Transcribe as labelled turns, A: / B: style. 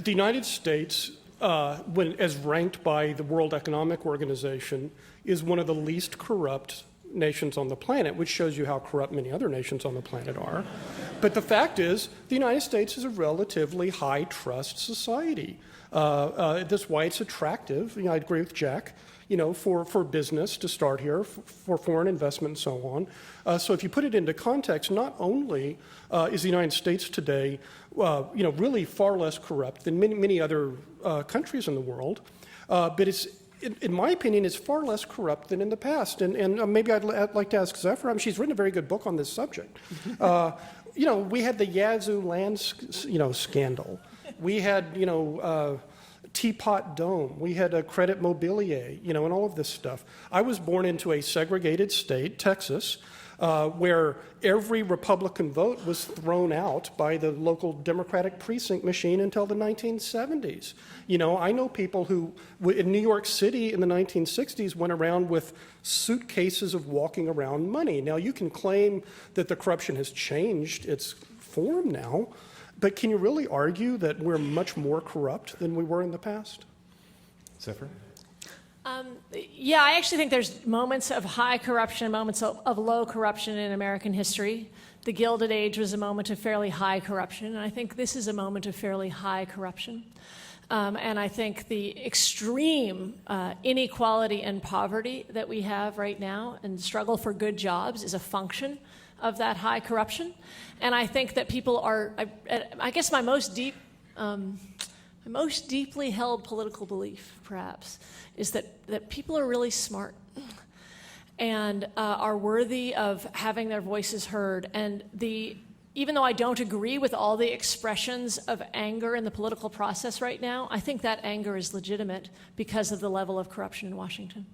A: the United States, as ranked by the World Economic Organization, is one of the least corrupt nations on the planet, which shows you how corrupt many other nations on the planet are. But the fact is, the United States is a relatively high-trust society. That's why it's attractive, I agree with Jack, for business to start here, for foreign investment and so on. So if you put it into context, not only is the United States today, really far less corrupt than many other countries in the world, but it's, in my opinion, it's far less corrupt than in the past. And maybe I'd like to ask Zephyr. I mean, she's written a very good book on this subject. We had the Yazoo land, scandal. We had, Teapot Dome. We had a Credit Mobilier, and all of this stuff. I was born into a segregated state, Texas, where every Republican vote was thrown out by the local Democratic precinct machine until the 1970s. I know people who, in New York City in the 1960s, went around with suitcases of walking around money. Now, you can claim that the corruption has changed its form now, but can you really argue that we're much more corrupt than we were in the past?
B: Zephyr?
C: Yeah, I actually think there's moments of high corruption, moments of low corruption in American history. The Gilded Age was a moment of fairly high corruption, and I think this is a moment of fairly high corruption. And I think the extreme inequality and poverty that we have right now and struggle for good jobs is a function of that high corruption. And I think that people are, I guess my most deeply held political belief, perhaps, is that people are really smart and are worthy of having their voices heard. And even though I don't agree with all the expressions of anger in the political process right now, I think that anger is legitimate because of the level of corruption in Washington.